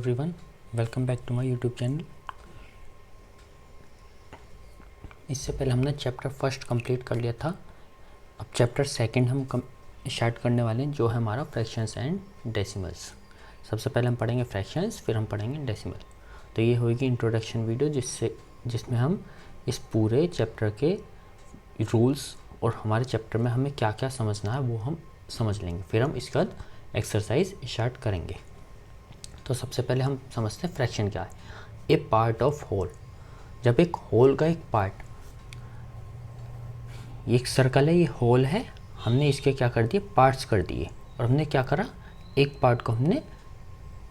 Everyone, welcome back to my YouTube channel. इससे पहले हमने चैप्टर फर्स्ट कंप्लीट कर लिया था। अब चैप्टर सेकंड हम स्टार्ट करने वाले हैं, जो है हमारा फ्रैक्शंस एंड डेसिमल्स। सबसे पहले हम पढ़ेंगे फ्रैक्शंस, फिर हम पढ़ेंगे डेसिमल। तो ये होगी इंट्रोडक्शन वीडियो जिसमें हम इस पूरे चैप्टर के रूल्स और हमारे चैप्टर में हमें क्या क्या समझना है वो हम समझ लेंगे। फिर हम इसके बाद एक्सरसाइज स्टार्ट करेंगे। तो सबसे पहले हम समझते हैं फ्रैक्शन क्या है। ए पार्ट ऑफ होल, जब एक होल का एक पार्ट, ये एक सर्कल है, ये होल है, हमने इसके क्या कर दिए, पार्ट्स कर दिए, और हमने क्या करा, एक पार्ट को हमने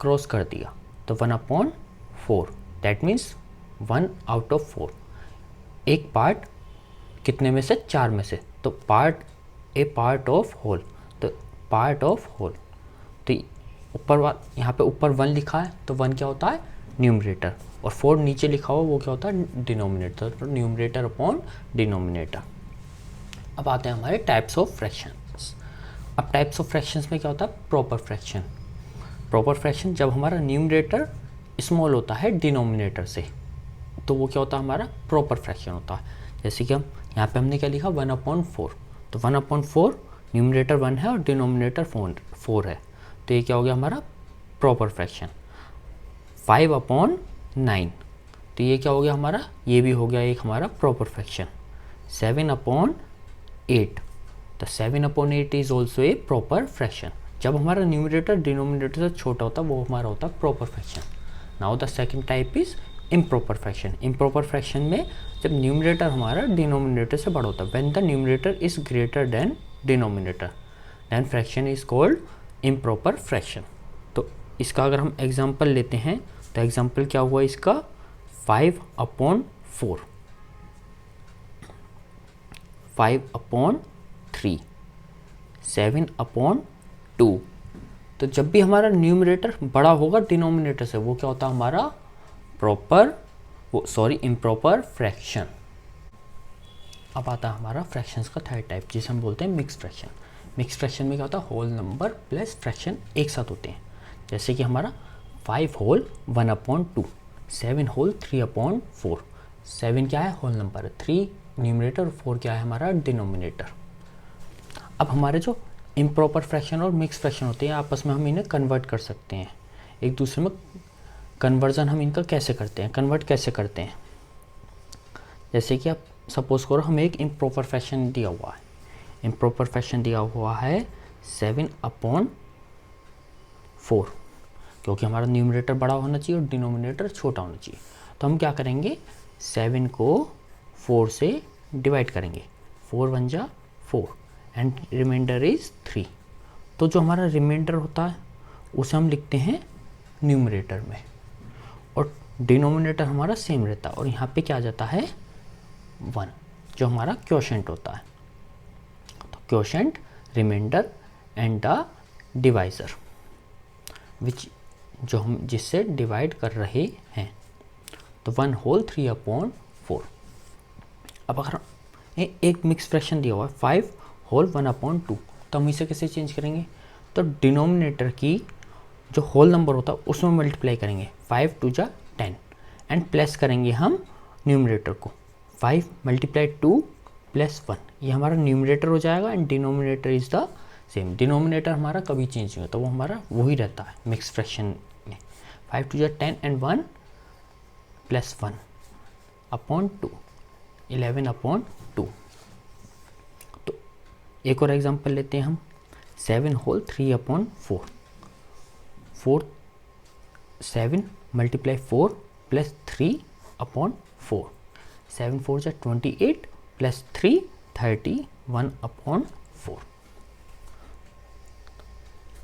क्रॉस कर दिया। तो 1/4, दैट मीन्स 1 आउट ऑफ 4। एक पार्ट कितने में से, 4 में से। तो ए पार्ट ऑफ होल, तो पार्ट ऑफ होल, तो ऊपर यहाँ पे ऊपर 1 लिखा है, तो 1 क्या होता है, न्यूमरेटर, और 4 नीचे लिखा हुआ वो क्या होता है, डिनोमिनेटर। तो न्यूमरेटर अपॉन डिनोमिनेटर। अब आते हैं हमारे टाइप्स ऑफ फ्रैक्शंस। अब टाइप्स ऑफ फ्रैक्शंस में क्या होता है, प्रॉपर फ्रैक्शन। प्रॉपर फ्रैक्शन जब हमारा न्यूमरेटर स्मॉल होता है डिनोमिनेटर से, तो वो क्या होता है, हमारा प्रॉपर फ्रैक्शन होता है। जैसे कि हम यहाँ पे हमने क्या लिखा, 1/4। तो 1/4 न्यूमरेटर 1 है और डिनोमिनेटर 4 है, तो ये क्या हो गया हमारा प्रॉपर फ्रैक्शन। 5/9, तो ये क्या हो गया हमारा, ये भी हो गया एक हमारा प्रॉपर फ्रैक्शन। 7/8, तो 7/8 is also a proper fraction. जब हमारा न्यूमरेटर डिनोमिनेटर से छोटा होता है वो हमारा होता है proper fraction. Now the second type is improper fraction. Improper fraction में जब न्यूमरेटर हमारा डिनोमिनेटर से बड़ा होता है, when the numerator is greater than denominator, then fraction is called improper fraction. तो इसका अगर हम एग्जांपल लेते हैं, तो एग्जांपल क्या हुआ इसका, 5/4, 5/3, 7/2। तो जब भी हमारा न्यूमरेटर बड़ा होगा डिनोमिनेटर से, वो क्या होता है हमारा इम्प्रॉपर फ्रैक्शन। अब आता है हमारा फ्रैक्शंस का थर्ड टाइप, जिसे हम बोलते हैं मिक्स फ्रैक्शन। मिक्स फ्रैक्शन में क्या होता है, होल नंबर प्लस फ्रैक्शन एक साथ होते हैं। जैसे कि हमारा 5 होल 1/2, 7 होल 3/4। 7 क्या है, होल नंबर है, 3 न्यूमरेटर, 4 क्या है हमारा डिनोमिनेटर। अब हमारे जो इम्प्रॉपर फ्रैक्शन और मिक्स फ्रैक्शन होते हैं, आपस में हम इन्हें कन्वर्ट कर सकते हैं एक दूसरे में। कन्वर्जन हम इनका कैसे करते हैं, कन्वर्ट कैसे करते हैं, जैसे कि आप सपोज करो हमें एक इम्प्रॉपर फ्रैक्शन दिया हुआ है। इम्प्रॉपर फ्रैक्शन दिया हुआ है 7/4, क्योंकि हमारा न्यूमरेटर बड़ा होना चाहिए और डिनोमिनेटर छोटा होना चाहिए। तो हम क्या करेंगे, 7 को 4 से डिवाइड करेंगे, 4 1 जा 4 एंड रिमाइंडर इज 3। तो जो हमारा रिमाइंडर होता है उसे हम लिखते हैं न्यूमरेटर में, और डिनोमिनेटर हमारा सेम रहता है, और यहाँ पे क्या आ जाता है 1, जो हमारा क्वोशेंट होता है। तो quotient, remainder and the divisor, which जो हम जिससे डिवाइड कर रहे हैं। तो 1 होल 3/4। अब अगर एक मिक्स फ्रैक्शन दिया हुआ है 5 होल 1/2, तो हम इसे कैसे चेंज करेंगे, तो डिनोमिनेटर की जो होल नंबर होता है उसमें मल्टीप्लाई करेंगे, 5 2 जा 10, एंड प्लस करेंगे हम न्यूमरेटर को, 5 × 2 + 1, ये हमारा न्यूमरेटर हो जाएगा, and denominator is the same. Denominator हमारा कभी चेंज नहीं होता, वो हमारा वही रहता है मिक्स फ्रैक्शन में। 5 2 जा 10 एंड 1 + 1/2, 11/2। तो एक और एग्जांपल लेते हैं हम, 7 होल 3/4, 7 × 4 + 3/4, 7 4 जा 28 + 3 31/4।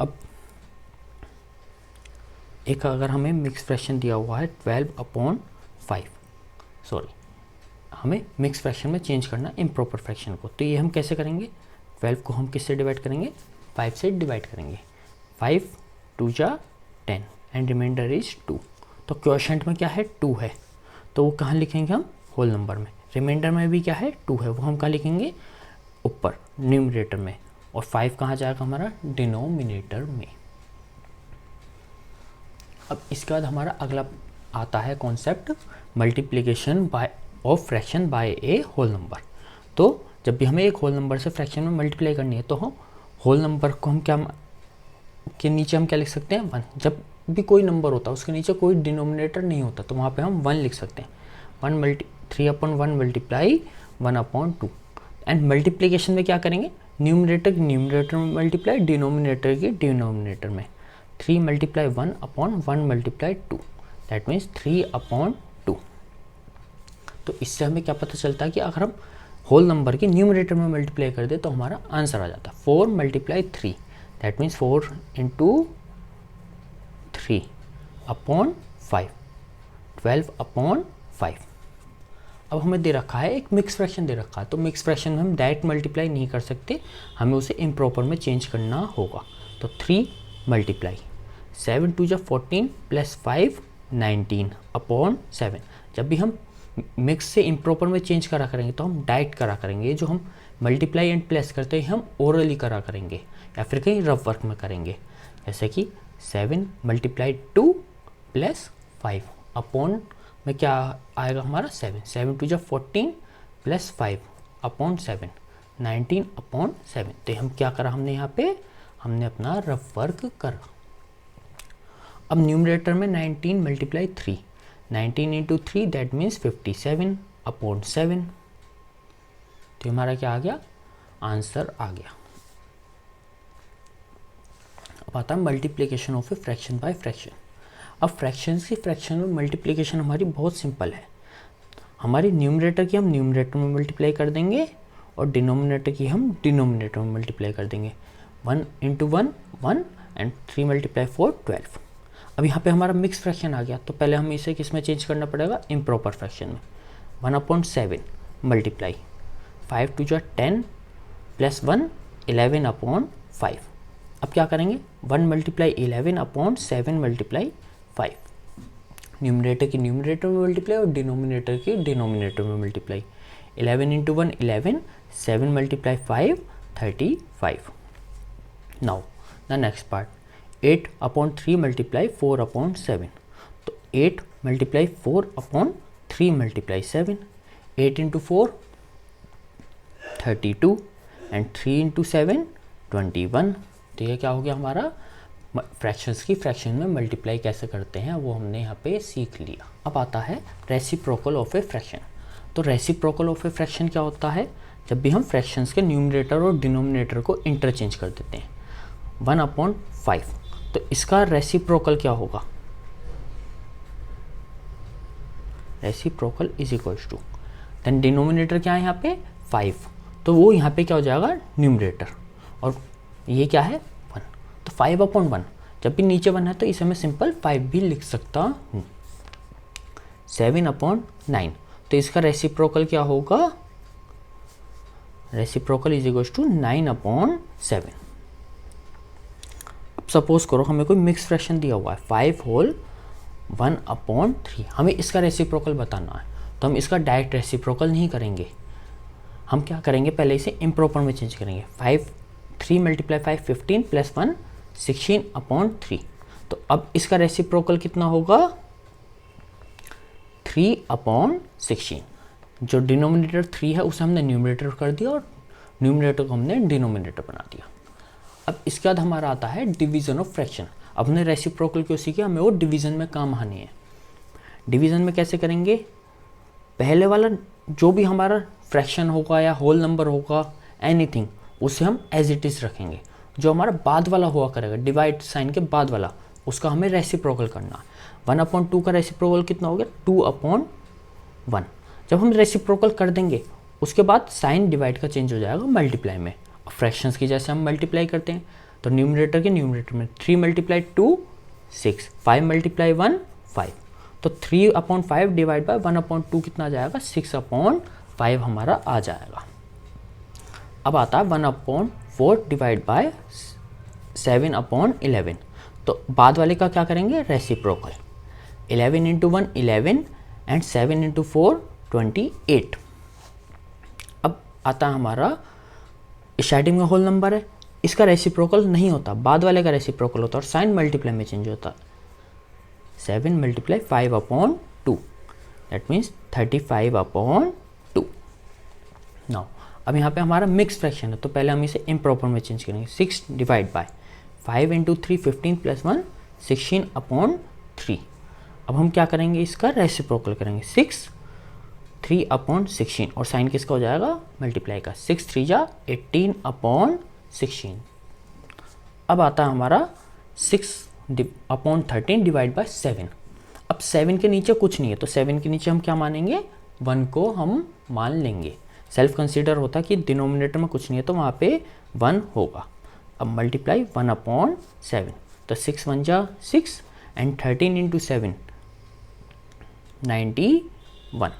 अब एक अगर हमें मिक्स फ्रैक्शन दिया हुआ है 12/5, हमें मिक्स फ्रैक्शन में चेंज करना इम्प्रॉपर फ्रैक्शन को, तो ये हम कैसे करेंगे, 12 को हम किससे डिवाइड करेंगे, 5 से डिवाइड करेंगे, 5 2 जा 10 एंड रिमाइंडर इज 2। तो क्वोशेंट में क्या है, 2 है, तो वो कहाँ लिखेंगे हम, होल नंबर में। रिमाइंडर में भी क्या है, 2 है, वो हम कहाँ लिखेंगे, ऊपर न्यूमरेटर में, और 5 कहाँ जाएगा हमारा, डिनोमिनेटर में। अब इसके बाद हमारा अगला आता है concept multiplication by of fraction by a whole number. तो जब भी हमें एक होल नंबर से फ्रैक्शन में मल्टीप्लाई करनी है तो हम होल नंबर को हम क्या के नीचे हम क्या लिख सकते हैं 1। जब भी कोई नंबर होता है उसके नीचे कोई डिनोमिनेटर नहीं होता तो वहाँ पे हम 1 लिख सकते हैं। 3/1 मल्टीप्लाई 1/2। एंड मल्टीप्लिकेशन में क्या करेंगे, न्यूमरेटर की न्यूमरेटर में मल्टीप्लाई, डिनोमिनेटर की डिनोमिनेटर में। 3 × 1/1 मल्टीप्लाई 2 दैट मीन्स 3/2। तो इससे हमें क्या पता चलता है कि अगर हम होल नंबर के न्यूमरेटर में मल्टीप्लाई कर दे तो हमारा आंसर आ जाता है 4 × 3 दैट मीन्स 4 × 3/5 12/5। अब हमें दे रखा है एक मिक्स फ्रैक्शन दे रखा है, तो मिक्स फ्रैक्शन में हम डायरेक्ट मल्टीप्लाई नहीं कर सकते, हमें उसे इम्प्रॉपर में चेंज करना होगा। तो 3 × 7 2 14 + 5 19/7। जब भी हम मिक्स से इम्प्रॉपर में चेंज करा करेंगे तो हम डायरेक्ट करा करेंगे, जो हम मल्टीप्लाई एंड प्लस करते हैं हम ओरली करा करेंगे या फिर कहीं रफ वर्क में करेंगे। जैसे कि 7 × 2 + 5 अपॉन में क्या आएगा हमारा 7 7 2 14 + 5/7 19/7। तो हम क्या करा, हमने यहाँ पे हमने अपना रफ वर्क करा। अब न्यूमरेटर में 19 × 3 19 × 3 दैट मीन्स 57/7। तो हमारा क्या आ गया, आंसर आ गया। अब आता है multiplication of a fraction by fraction. अब फ्रैक्शन की फ्रैक्शन में मल्टीप्लिकेशन हमारी बहुत सिंपल है। हमारी न्यूमरेटर की हम न्यूमरेटर में मल्टीप्लाई कर देंगे और डिनोमिनेटर की हम डिनोमिनेटर में मल्टीप्लाई कर देंगे। 1 × 1 1 एंड 3 × 4 12। अब यहाँ पे हमारा मिक्स फ्रैक्शन आ गया, तो पहले हमें इसे किस में चेंज करना पड़ेगा, इम्प्रॉपर फ्रैक्शन में। 1/7 मल्टीप्लाई 5 2 10 + 1 11/5। अब क्या करेंगे, 1 × 11/7 × 5। न्यूमरेटर की न्यूमरेटर में मल्टीप्लाई और डिनोमिनेटर की डिनोमिनेटर में multiply. 11 × 1 11 7 × 5 35। Now the next part 8/3 × 4/7। तो 8 × 4/3 × 7 8 × 4 32 एंड 3 × 7 21। तो ये क्या हो गया हमारा, फ्रैक्शंस की फ्रैक्शन में मल्टीप्लाई कैसे करते हैं वो हमने यहाँ पे सीख लिया। अब आता है रेसिप्रोकल ऑफ ए फ्रैक्शन। तो रेसिप्रोकल ऑफ ए फ्रैक्शन क्या होता है, जब भी हम फ्रैक्शंस के न्यूमरेटर और डिनोमिनेटर को इंटरचेंज कर देते हैं। 1/5 तो इसका रेसिप्रोकल क्या होगा, reciprocal is equals to then denominator क्या है यहाँ पे 5, तो वो यहाँ पे क्या हो जाएगा न्यूमरेटर, और ये क्या है 1, तो 5/1। जब भी नीचे 1 है तो इसे मैं सिंपल 5 भी लिख सकता हूँ। 7/9 तो इसका रेसिप्रोकल क्या होगा, रेसिप्रोकल इज इक्वल्स टू 9/7। अब सपोज करो हमें कोई मिक्स फ्रैक्शन दिया हुआ है 5 होल 1/3, हमें इसका रेसिप्रोकल बताना है, तो हम इसका डायरेक्ट रेसिप्रोकल नहीं करेंगे, हम क्या करेंगे पहले इसे इम्प्रॉपर में चेंज करेंगे। 3 × 5 15 + 1 16/3। तो अब इसका रेसिप्रोकल कितना होगा 3/16। जो डिनोमिनेटर 3 है उसे हमने न्यूमरेटर कर दिया और न्यूमरेटर को हमने डिनोमिनेटर बना दिया। अब इसके बाद हमारा आता है डिवीज़न ऑफ फ्रैक्शन। अब हमने रेसिप्रोकल क्यों सीखे, हमें वो डिवीज़न में काम आनी है। डिवीज़न में कैसे करेंगे, पहले वाला जो भी हमारा फ्रैक्शन होगा या होल नंबर होगा एनीथिंग, उसे हम एज इट इज़ रखेंगे। जो हमारा बाद वाला हुआ करेगा डिवाइड साइन के बाद वाला, उसका हमें रेसिप्रोकल करना। 1/2 का रेसिप्रोकल कितना हो गया 2/1। जब हम रेसिप्रोकल कर देंगे उसके बाद साइन डिवाइड का चेंज हो जाएगा मल्टीप्लाई में। फ्रैक्शंस की जैसे हम मल्टीप्लाई करते हैं तो न्यूमरेटर के न्यूमरेटर में 3 × 2 6 5 × 1 5। तो 3/5 डिवाइड बाय 1/2 कितना आ जाएगा 6/5 हमारा आ जाएगा। अब आता है 1/4 डिवाइड बाय 7/11। तो बाद वाले का क्या करेंगे रेसिप्रोकल। 11 × 1 11 एंड 7 × 4 28। अब आता है हमारा स्टार्टिंग में होल नंबर है, इसका रेसिप्रोकल नहीं होता, बाद वाले का रेसिप्रोकल होता है और साइन मल्टीप्लाई में चेंज होता है। 7 मल्टीप्लाई 5/2, दैट मीन्स 35/2। नाउ अब यहाँ पे हमारा मिक्स फ्रैक्शन है, तो पहले हम इसे इम्प्रॉपर में चेंज करेंगे। 6 डिवाइड बाय 5 × 3 15 + 1 16/3। अब हम क्या करेंगे, इसका रेसिप्रोकल करेंगे। 6 3/16 और साइन किसका हो जाएगा, मल्टीप्लाई का। 6 3 जा 18/16। अब आता है हमारा 6/13 डिवाइड बाय 7। अब 7 के नीचे कुछ नहीं है, तो 7 के नीचे हम क्या मानेंगे, 1 को हम मान लेंगे। सेल्फ कंसीडर होता है कि डिनोमिनेटर में कुछ नहीं है तो वहाँ पे 1 होगा। अब मल्टीप्लाई 1/7, तो 6 1 जा 6 एंड 13 × 7 91।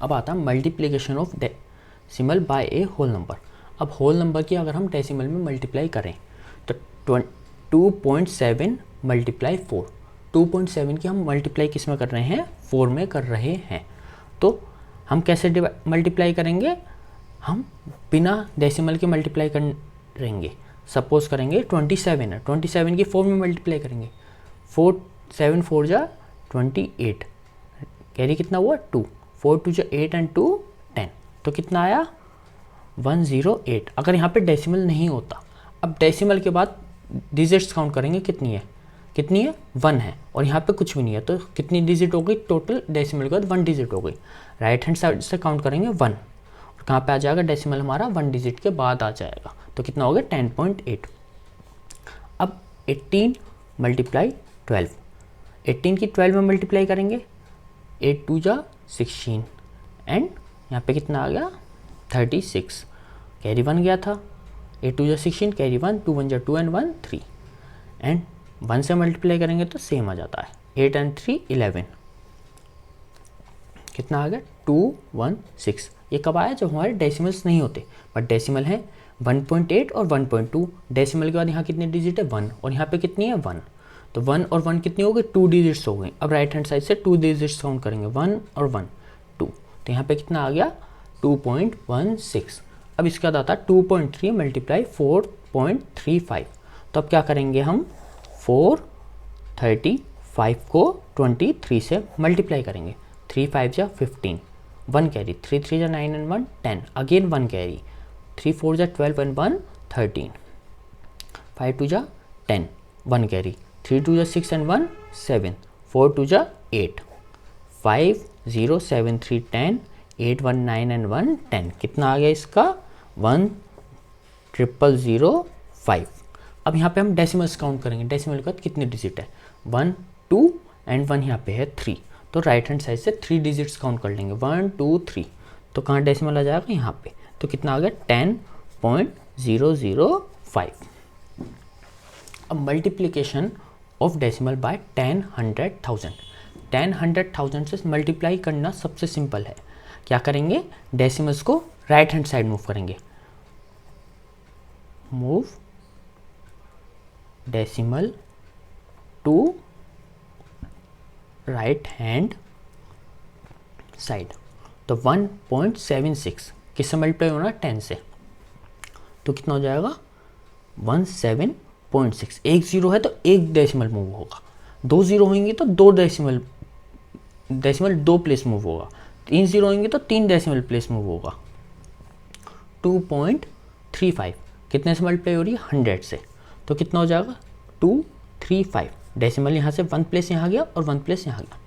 अब आता है multiplication of decimal by a whole number. अब होल नंबर की अगर हम डेसिमल में मल्टीप्लाई करें तो 2.7 मल्टीप्लाई 4। 2.7 की हम मल्टीप्लाई किस में कर रहे हैं, 4 में कर रहे हैं। तो हम कैसे मल्टीप्लाई करेंगे, हम बिना डेसिमल के मल्टीप्लाई करेंगे। सपोज करेंगे 27 है, 27 की 4 में मल्टीप्लाई करेंगे। 7 4 जा 28, कैरी कितना हुआ 2, 4 2 जा 8 एंड 2 10, तो कितना आया 108। अगर यहाँ पे डेसिमल नहीं होता, अब डेसिमल के बाद डिजिट्स काउंट करेंगे, कितनी है 1 है, और यहाँ पे कुछ भी नहीं है, तो कितनी डिजिट हो गई टोटल, डेसिमल के बाद 1 डिजिट हो गई। राइट हैंड साइड से काउंट करेंगे 1, और कहाँ पे आ जाएगा डेसिमल हमारा 1 डिजिट के बाद आ जाएगा, तो कितना हो गया 10.8। अब 18 मल्टीप्लाई 12, 18 की 12 में मल्टीप्लाई करेंगे, 8 2 जा 16 एंड यहाँ पे कितना आ गया 36, कैरी 1 गया था। 8 2 जा 16, कैरी 1, 2 1 जा 2 एंड 1 3, एंड 1 से मल्टीप्लाई करेंगे तो सेम आ जाता है। 8 एंड 3 11, कितना आ गया 216। ये कब आया, जब हमारे डेसिमल्स नहीं होते, बट डेसिमल है 1.8 और 1.2। डेसिमल के बाद यहाँ कितने डिजिट है 1, और यहाँ पे कितनी है 1, तो 1 और 1 कितनी हो गई 2 डिजिट्स हो गई। अब राइट हैंड साइड से 2 डिजिट्स काउंट करेंगे, 1 और 1 2, तो यहाँ पे कितना आ गया 2.16। अब इसके बाद आता है 2.3 मल्टीप्लाई 4.35। तो अब क्या करेंगे हम, 435 को 23 से मल्टीप्लाई करेंगे। 3 5 जा 15, 1 कैरी, 3 3 जा 9 एंड 1 10, अगेन 1 कैरी, 3 4 जा 12 एंड 1 13, 5 2 जा 10, 1 कैरी, 3 2 जा 6 एंड 1 7, 4 2 जा 8, 5 0 7 3 10, 8 1 9 एंड 1 10, कितना आ गया इसका 1,005। अब यहाँ पे हम डेसिमल्स काउंट करेंगे। डेसिमल के बाद कितने डिजिट है 1 2 एंड 1 यहाँ पे है 3, तो राइट हैंड साइड से 3 डिजिट्स काउंट कर लेंगे 1 2 3, तो कहाँ डेसिमल आ जाएगा यहाँ पे, तो कितना आ गया 10.005। अब मल्टीप्लिकेशन ऑफ डेसिमल बाय 10 100 1000। 10 100 1000 से मल्टीप्लाई करना सबसे सिंपल है। क्या करेंगे, डेसिमल्स को राइट हैंड साइड मूव करेंगे, move decimal to right hand side. तो 1.76 किससे मल्टीप्लाई होना 10 से, तो कितना हो जाएगा 17.6। एक जीरो है तो एक डेसिमल मूव होगा, 2 जीरो होंगे तो 2 डेसिमल 2 प्लेस मूव होगा, 3 जीरो होंगे तो 3 डेसिमल प्लेस मूव होगा। 2.35 कितने से मल्टीप्लाई हो रही है 100 से, तो कितना हो जाएगा 235। डेसिमल यहाँ से 1 प्लेस यहाँ गया और 1 प्लेस यहाँ गया,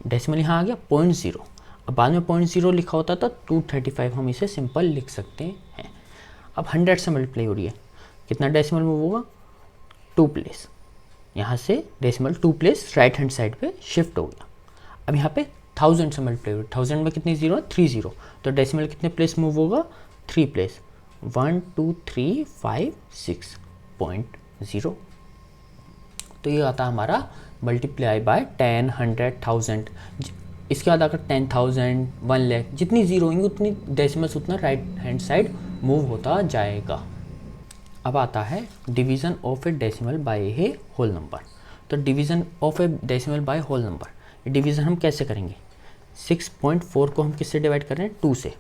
डेसिमल यहाँ आ गया 0.0। अब बाद में 0.0 लिखा होता तो 235 हम इसे सिंपल लिख सकते हैं। अब 100 से मल्टीप्लाई हो रही है, कितना डेसिमल मूव होगा 2 प्लेस, यहाँ से decimal 2 place right hand side पे शिफ्ट हो गया। अब यहाँ पे 1000 से मल्टीप्लाई हो रही है, 1000 में कितनी जीरो है 3 जीरो, तो डेसिमल कितने प्लेस मूव होगा 3 प्लेस, 1 2 3 5 6.0। तो ये आता हमारा मल्टीप्लाई बाय 10 100 1000। इसके बाद अगर 10,000 1 लाख जितनी जीरो होंगी उतनी डेसिमल्स उतना राइट हैंड साइड मूव होता जाएगा। अब आता है division of a decimal by a whole number. तो division of a decimal by whole number, division हम कैसे करेंगे, 6.4 को हम किससे डिवाइड कर रहे हैं 2 से,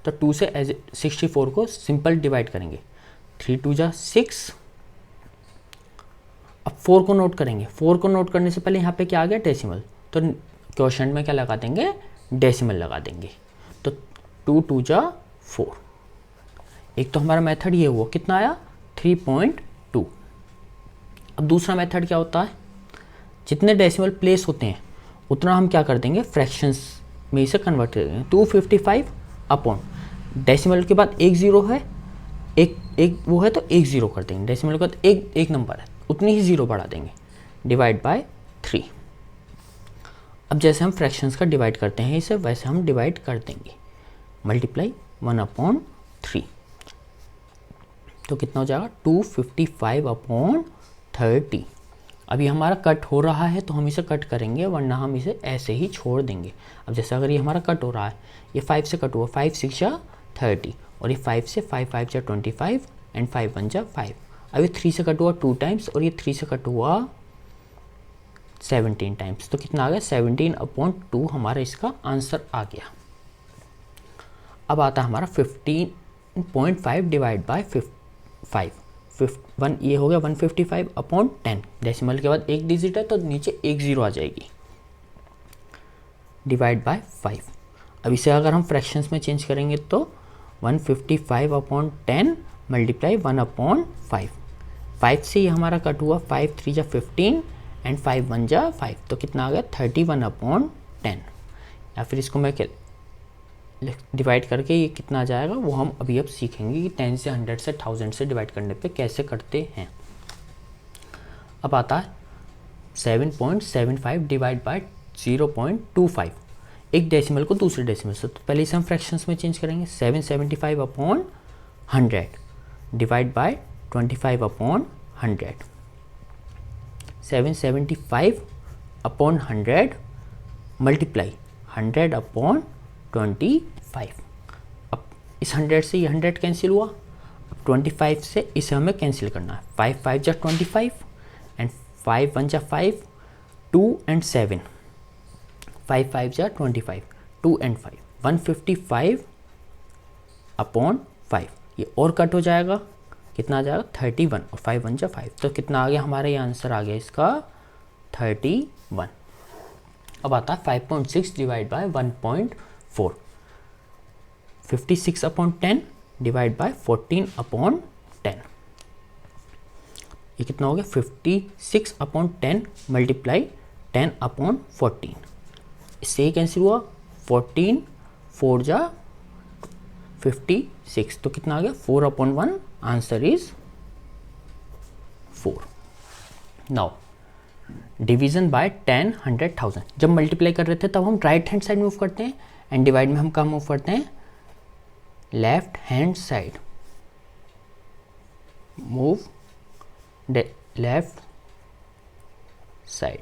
तो 2 से एज 64 को सिंपल डिवाइड करेंगे। 3 2 जा 6 अब 4 को नोट करेंगे, 4 को नोट करने से पहले यहाँ पे क्या आ गया, डेसिमल, तो क्वोशंट में क्या लगा देंगे, डेसिमल लगा देंगे। तो 2 2 जा 4। एक तो हमारा मेथड ये हुआ, कितना आया 3.2। अब दूसरा मेथड क्या होता है, जितने डेसिमल प्लेस होते हैं उतना हम क्या कर देंगे, फ्रैक्शंस में इसे कन्वर्ट कर देंगे। 255 अपॉन डेसिमल के बाद एक ज़ीरो है, एक वो है तो एक ज़ीरो कर देंगे, डेसिमल के बाद एक नंबर है उतनी ही ज़ीरो बढ़ा देंगे, डिवाइड बाय 3। अब जैसे हम फ्रैक्शंस का डिवाइड करते हैं इसे, वैसे हम डिवाइड कर देंगे, मल्टीप्लाई 1/3। तो कितना हो जाएगा 255 अपॉन 30। अभी हमारा कट हो रहा है तो हम इसे कट करेंगे, वरना हम इसे ऐसे ही छोड़ देंगे। अब जैसे अगर ये हमारा कट हो रहा है, ये 5 से कट हुआ, 5 6 जा 30, और ये 5 से 5 5 जा 25 एंड 5 1 जा 5। अब ये 3 से कट हुआ 2 टाइम्स, और ये 3 से कट हुआ 17 टाइम्स। तो कितना आ गया 17/2 हमारा इसका आंसर आ गया। अब आता है हमारा 15.5 डिवाइड बाय 5। 1 ये हो गया 155 अपॉन 10, डेसिमल के बाद एक डिजिट है तो नीचे एक ज़ीरो आ जाएगी, डिवाइड बाय 5। अब इसे अगर हम फ्रैक्शंस में चेंज करेंगे तो 155 अपॉन 10 मल्टीप्लाई 1/5। 5 से ये हमारा कट हुआ, 5 3 जा 15 एंड 5 1 जा 5। तो कितना आ गया 31/10। या फिर इसको मैं डिवाइड करके ये कितना आ जाएगा वो हम अभी अब सीखेंगे कि 10 से 100 से 1000 से डिवाइड करने पे कैसे करते हैं। अब आता है 7.75 डिवाइड बाय 0.25। एक डेसिमल को दूसरे डेसिमल से, तो पहले इसे हम फ्रैक्शंस में चेंज करेंगे। 775 upon 100 divide by 25/100। 775 upon 100 multiply 100 upon 25। अब इस 100 से ये 100 कैंसिल हुआ, अब 25 से इसे हमें कैंसिल करना है। 5 5 जा 25 एंड 5 1 जा 5, 2 एंड 7, 5 5 जा 25, 2 एंड 5, 155 अपॉन 5। ये और कट हो जाएगा, कितना आ जाएगा 31, और 5 1 जा 5। तो कितना आ गया हमारा ये आंसर आ गया इसका 31। अब आता है 5.6 divide by 1.4। 56 upon 10 divide by 14/10। ये कितना हो गया 56 अपॉन 10 मल्टीप्लाई 10/14। इससे ही कैंसिल हुआ, 14 4 जा 56। तो कितना आ गया 4/1। Answer is 4। Now division bye 10 100 1000। जब मल्टीप्लाई कर रहे थे तब हम राइट हैंड साइड मूव करते हैं, एंड डिवाइड में हम कहाँ मूव करते हैं, left hand side. Move left side,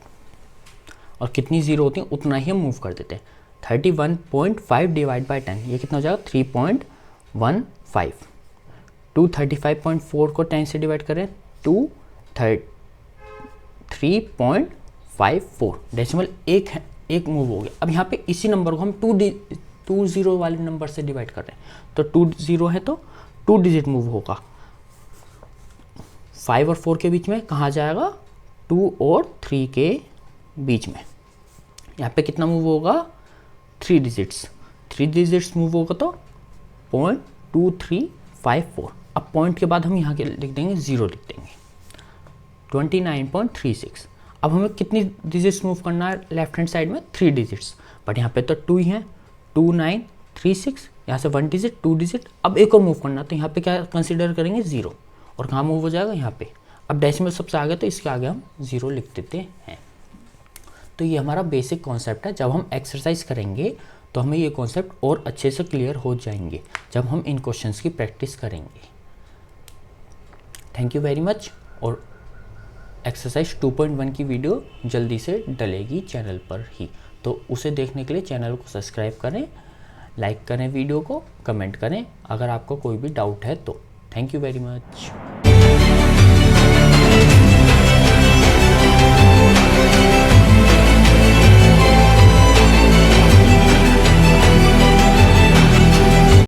और कितनी जीरो होती है उतना ही हम मूव कर देते हैं। 31.5 डिवाइड बाय 10, ये कितना हो जाएगा 3.15। 235.4 को 10 से डिवाइड करें 3.54। डेसिमल एक मूव हो गया। अब यहाँ पे इसी नंबर को हम 2 जीरो वाले नंबर से डिवाइड कर रहे हैं, तो 2 जीरो है तो 2 डिजिट मूव होगा। 5 और 4 के बीच में कहाँ जाएगा, 2 और 3 के बीच में। यहाँ पे कितना मूव होगा 3 डिजिट्स। 3 डिजिट्स मूव होगा तो 0.2354। अब पॉइंट के बाद हम यहाँ के लिख देंगे 0 लिख देंगे। 29.36। अब हमें कितनी डिजिट्स मूव करना है लेफ्ट हैंड साइड में, 3 डिजिट्स, बट यहाँ पे तो 2 ही हैं। 2936, यहाँ से 1 डिजिट 2 डिजिट। अब एक और मूव करना, तो यहाँ पे क्या कंसिडर करेंगे 0, और कहाँ मूव हो जाएगा यहाँ पे। अब डेसिमल सबसे आगे तो इसके आगे हम 0 लिख देते हैं। तो ये हमारा बेसिक कॉन्सेप्ट है। जब हम एक्सरसाइज करेंगे तो हमें ये कॉन्सेप्ट और अच्छे से क्लियर हो जाएंगे जब हम इन क्वेश्चंस की प्रैक्टिस करेंगे। Thank you very much. और एक्सरसाइज 2.1 की वीडियो जल्दी से डलेगी चैनल पर ही, तो उसे देखने के लिए चैनल को सब्सक्राइब करें, लाइक करें वीडियो को, कमेंट करें अगर आपको कोई भी डाउट है तो। Thank you very much.